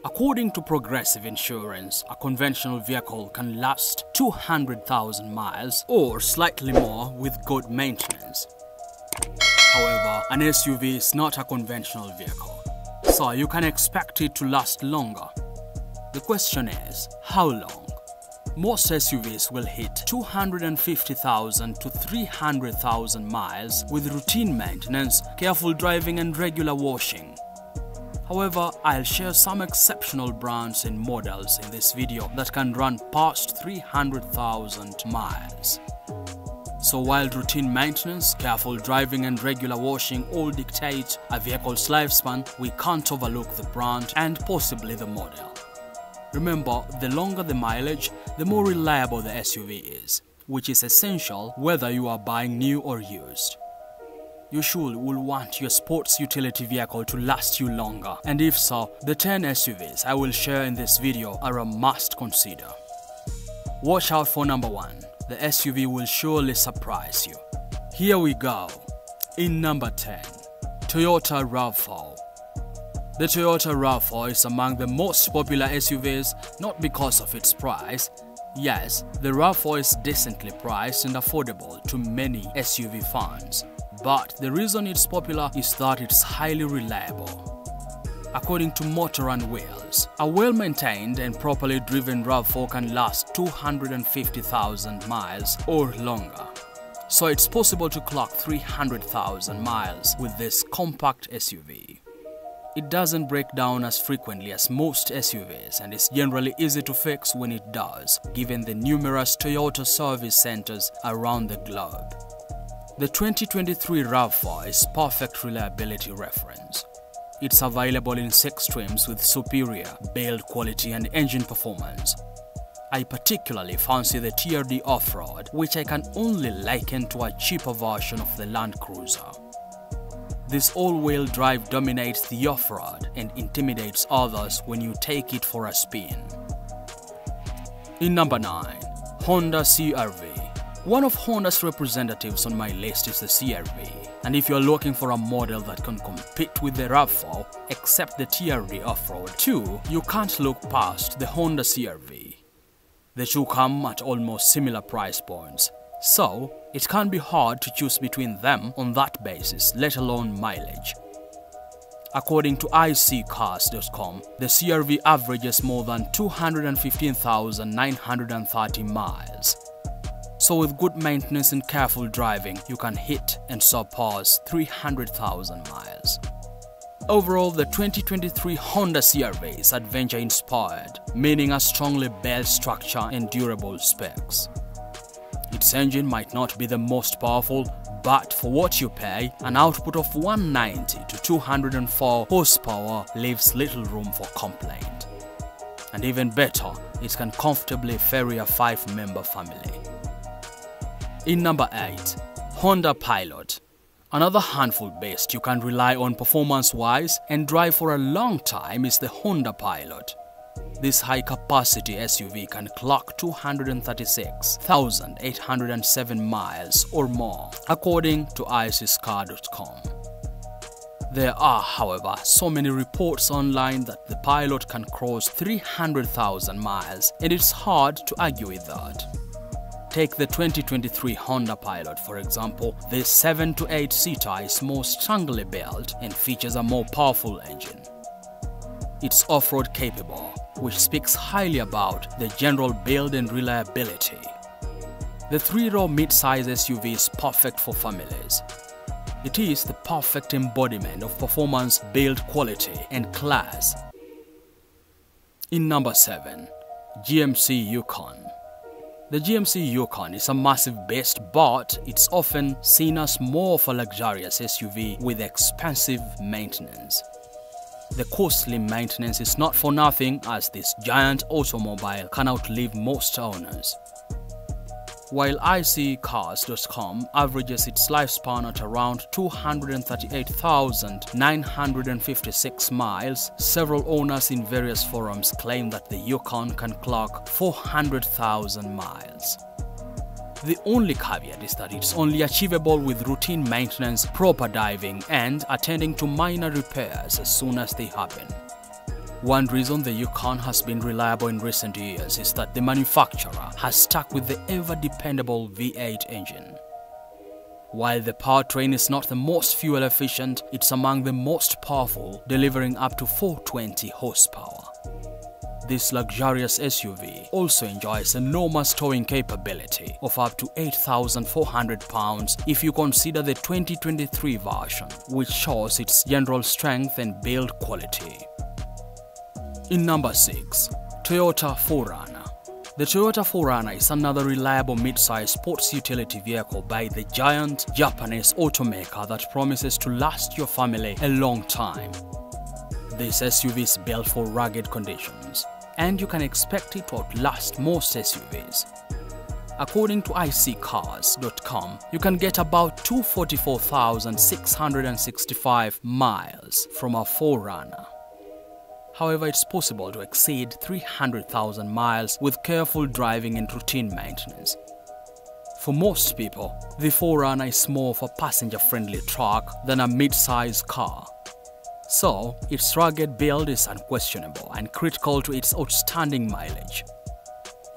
According to Progressive Insurance, a conventional vehicle can last 200,000 miles or slightly more with good maintenance. However, an SUV is not a conventional vehicle, so you can expect it to last longer. The question is, how long? Most SUVs will hit 250,000 to 300,000 miles with routine maintenance, careful driving and regular washing. However, I'll share some exceptional brands and models in this video that can run past 300,000 miles. So while routine maintenance, careful driving and regular washing all dictate a vehicle's lifespan, we can't overlook the brand and possibly the model. Remember, the longer the mileage, the more reliable the SUV is, which is essential whether you are buying new or used. You surely will want your sports utility vehicle to last you longer, and if so, the 10 SUVs I will share in this video are a must consider. Watch out for number 1. The SUV will surely surprise you. Here we go. In number 10, Toyota RAV4. The Toyota RAV4 is among the most popular SUVs, not because of its price. Yes, the RAV4 is decently priced and affordable to many SUV fans. But the reason it's popular is that it's highly reliable. According to Motor and Wheels, a well-maintained and properly driven RAV4 can last 250,000 miles or longer. So it's possible to clock 300,000 miles with this compact SUV. It doesn't break down as frequently as most SUVs and is generally easy to fix when it does, given the numerous Toyota service centers around the globe. The 2023 RAV4 is perfect reliability reference. It's available in 6 trims with superior build quality and engine performance. I particularly fancy the TRD Off-Road, which I can only liken to a cheaper version of the Land Cruiser. This all-wheel drive dominates the off-road and intimidates others when you take it for a spin. In number 9, Honda CR-V. One of Honda's representatives on my list is the CR-V, and if you're looking for a model that can compete with the RAV4, except the TRD Off-Road 2, you can't look past the Honda CR-V. The two come at almost similar price points, so it can be hard to choose between them on that basis, let alone mileage. According to iCars.com, the CR-V averages more than 215,930 miles. So with good maintenance and careful driving, you can hit and surpass 300,000 miles. Overall, the 2023 Honda CR-V is adventure-inspired, meaning a strongly built structure and durable specs. Its engine might not be the most powerful, but for what you pay, an output of 190 to 204 horsepower leaves little room for complaint. And even better, it can comfortably ferry a 5-member family. In number 8, Honda Pilot. Another handful beast you can rely on performance-wise and drive for a long time is the Honda Pilot. This high-capacity SUV can clock 236,807 miles or more, according to iCars.com. There are, however, so many reports online that the Pilot can cross 300,000 miles, and it's hard to argue with that. Take the 2023 Honda Pilot for example. This 7 to 8 seater is more strongly built and features a more powerful engine. It's off-road capable, which speaks highly about the general build and reliability. The 3-row mid-size SUV is perfect for families. It is the perfect embodiment of performance, build quality, and class. In number 7, GMC Yukon. The GMC Yukon is a massive beast, but it's often seen as more of a luxurious SUV with expensive maintenance. The costly maintenance is not for nothing, as this giant automobile can outlive most owners. While iCars.com averages its lifespan at around 238,956 miles, several owners in various forums claim that the Yukon can clock 400,000 miles. The only caveat is that it's only achievable with routine maintenance, proper diving, and attending to minor repairs as soon as they happen. One reason the Yukon has been reliable in recent years is that the manufacturer has stuck with the ever-dependable V8 engine. While the powertrain is not the most fuel efficient, it's among the most powerful, delivering up to 420 horsepower. This luxurious SUV also enjoys enormous towing capability of up to 8,400 pounds if you consider the 2023 version, which shows its general strength and build quality. In number 6, Toyota 4Runner. The Toyota 4Runner is another reliable mid-size sports utility vehicle by the giant Japanese automaker that promises to last your family a long time. This SUV is built for rugged conditions, and you can expect it to outlast most SUVs. According to iccars.com, you can get about 244,665 miles from a 4Runner. However, it's possible to exceed 300,000 miles with careful driving and routine maintenance. For most people, the 4Runner is more of a passenger-friendly truck than a mid-size car. So, its rugged build is unquestionable and critical to its outstanding mileage.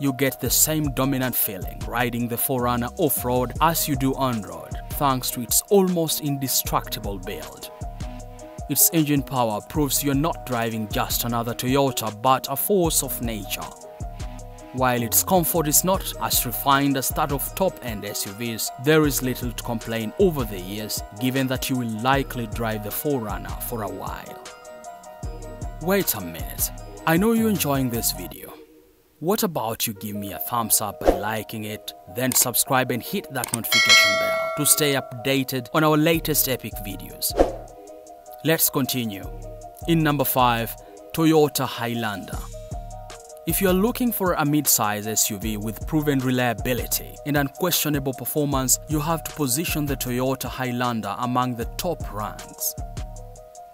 You get the same dominant feeling riding the 4Runner off-road as you do on-road, thanks to its almost indestructible build. Its engine power proves you're not driving just another Toyota but a force of nature. While its comfort is not as refined as that of top-end SUVs, there is little to complain over the years, given that you will likely drive the 4Runner for a while. Wait a minute, I know you're enjoying this video. What about you give me a thumbs up by liking it, then subscribe and hit that notification bell to stay updated on our latest epic videos. Let's continue. In number 5, Toyota Highlander. If you are looking for a mid-size SUV with proven reliability and unquestionable performance, you have to position the Toyota Highlander among the top ranks.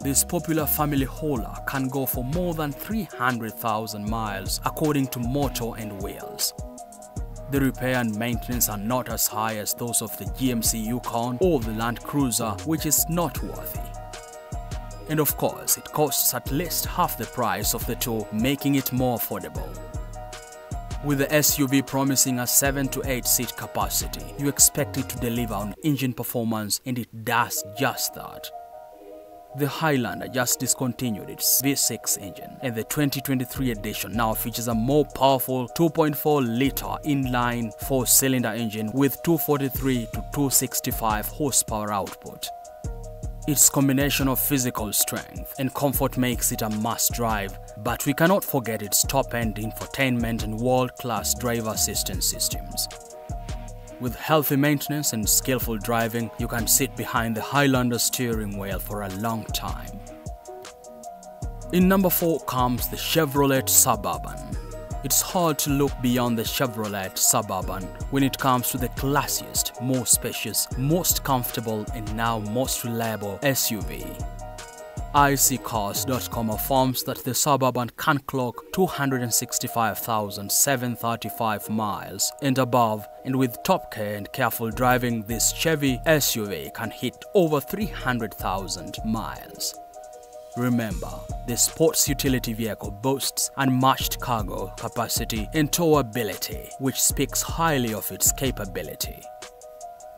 This popular family hauler can go for more than 300,000 miles according to Motor and Wheels. The repair and maintenance are not as high as those of the GMC Yukon or the Land Cruiser, which is noteworthy. And of course, it costs at least half the price of the two, making it more affordable. With the SUV promising a 7 to 8 seat capacity, you expect it to deliver on engine performance, and it does just that. The Highlander just discontinued its V6 engine, and the 2023 edition now features a more powerful 2.4-litre inline 4-cylinder engine with 243 to 265 horsepower output. Its combination of physical strength and comfort makes it a must-drive, but we cannot forget its top-end infotainment and world-class driver assistance systems. With healthy maintenance and skillful driving, you can sit behind the Highlander steering wheel for a long time. In number 4 comes the Chevrolet Suburban. It's hard to look beyond the Chevrolet Suburban when it comes to the classiest, most spacious, most comfortable and now most reliable SUV. iccars.com affirms that the Suburban can clock 265,735 miles and above, and with top care and careful driving, this Chevy SUV can hit over 300,000 miles. Remember, this sports utility vehicle boasts unmatched cargo capacity and towability, which speaks highly of its capability.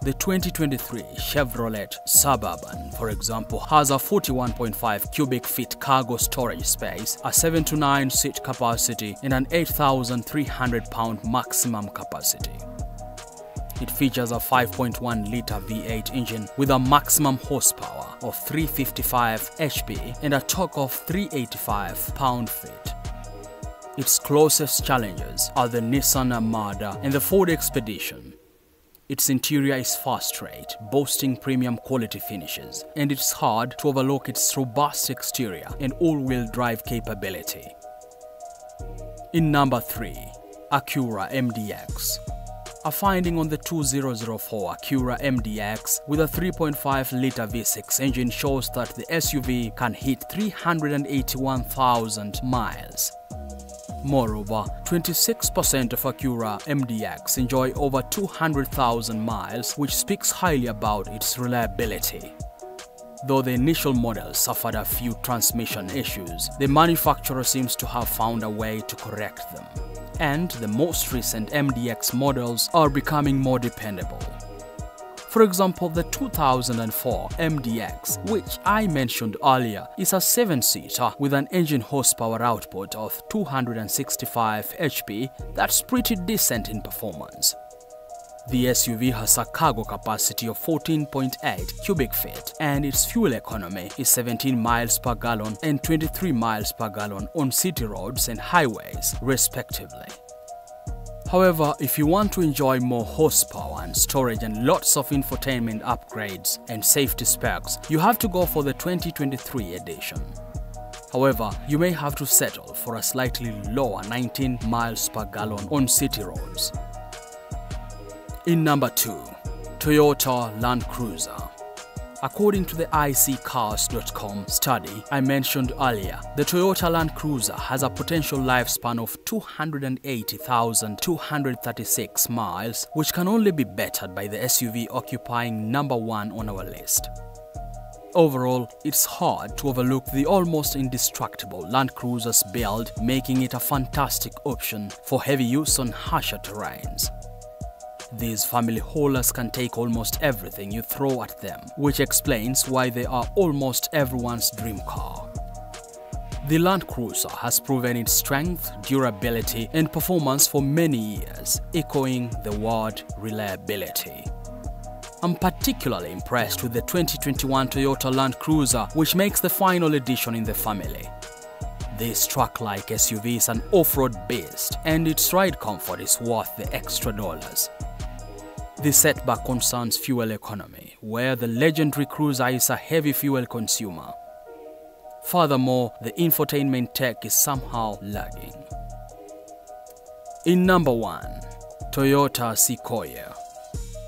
The 2023 Chevrolet Suburban, for example, has a 41.5 cubic feet cargo storage space, a 7 to 9 seat capacity, and an 8,300 pound maximum capacity. It features a 5.1-litre V8 engine with a maximum horsepower of 355 HP and a torque of 385 pound-feet. Its closest challengers are the Nissan Armada and the Ford Expedition. Its interior is first-rate, boasting premium quality finishes, and it's hard to overlook its robust exterior and all-wheel drive capability. In number 3, Acura MDX. A finding on the 2004 Acura MDX with a 3.5-litre V6 engine shows that the SUV can hit 381,000 miles. Moreover, 26% of Acura MDX enjoy over 200,000 miles, which speaks highly about its reliability. Though the initial model suffered a few transmission issues, the manufacturer seems to have found a way to correct them. And the most recent MDX models are becoming more dependable. For example, the 2004 MDX, which I mentioned earlier, is a 7-seater with an engine horsepower output of 265 HP that's pretty decent in performance. The SUV has a cargo capacity of 14.8 cubic feet and its fuel economy is 17 miles per gallon and 23 miles per gallon on city roads and highways, respectively. However, if you want to enjoy more horsepower and storage and lots of infotainment upgrades and safety specs, you have to go for the 2023 edition. However, you may have to settle for a slightly lower 19 miles per gallon on city roads. In number 2, Toyota Land Cruiser. According to the iCars.com study I mentioned earlier, the Toyota Land Cruiser has a potential lifespan of 280,236 miles, which can only be bettered by the SUV occupying number 1 on our list. Overall, it's hard to overlook the almost indestructible Land Cruiser's build, making it a fantastic option for heavy use on harsher terrains. These family haulers can take almost everything you throw at them, which explains why they are almost everyone's dream car. The Land Cruiser has proven its strength, durability, and performance for many years, echoing the word reliability. I'm particularly impressed with the 2021 Toyota Land Cruiser, which makes the final edition in the family. This truck-like SUV is an off-road beast, and its ride comfort is worth the extra dollars. The setback concerns fuel economy, where the legendary Cruiser is a heavy fuel consumer. Furthermore, the infotainment tech is somehow lagging. In number 1, Toyota Sequoia.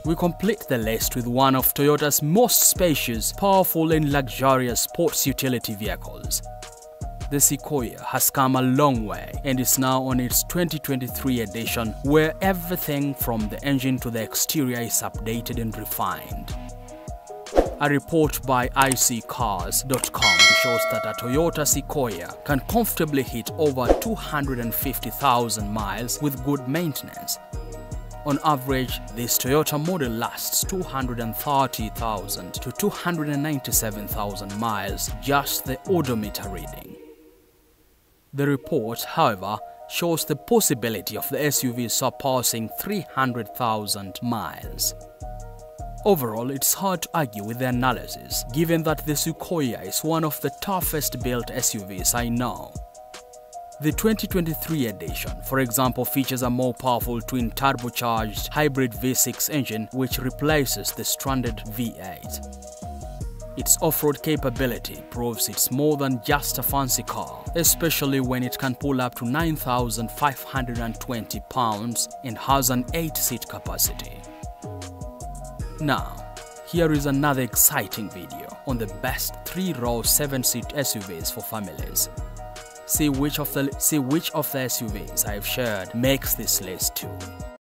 We complete the list with one of Toyota's most spacious, powerful and luxurious sports utility vehicles. The Sequoia has come a long way and is now on its 2023 edition, where everything from the engine to the exterior is updated and refined. A report by iCars.com shows that a Toyota Sequoia can comfortably hit over 250,000 miles with good maintenance. On average, this Toyota model lasts 230,000 to 297,000 miles, just the odometer reading. The report, however, shows the possibility of the SUV surpassing 300,000 miles. Overall, it's hard to argue with the analysis, given that the Sequoia is one of the toughest built SUVs I know. The 2023 edition, for example, features a more powerful twin-turbocharged hybrid V6 engine which replaces the stranded V8. Its off-road capability proves it's more than just a fancy car, especially when it can pull up to 9,520 pounds and has an 8-seat capacity. Now, here is another exciting video on the best 3-row 7-seat SUVs for families. See which of the SUVs I've shared makes this list too.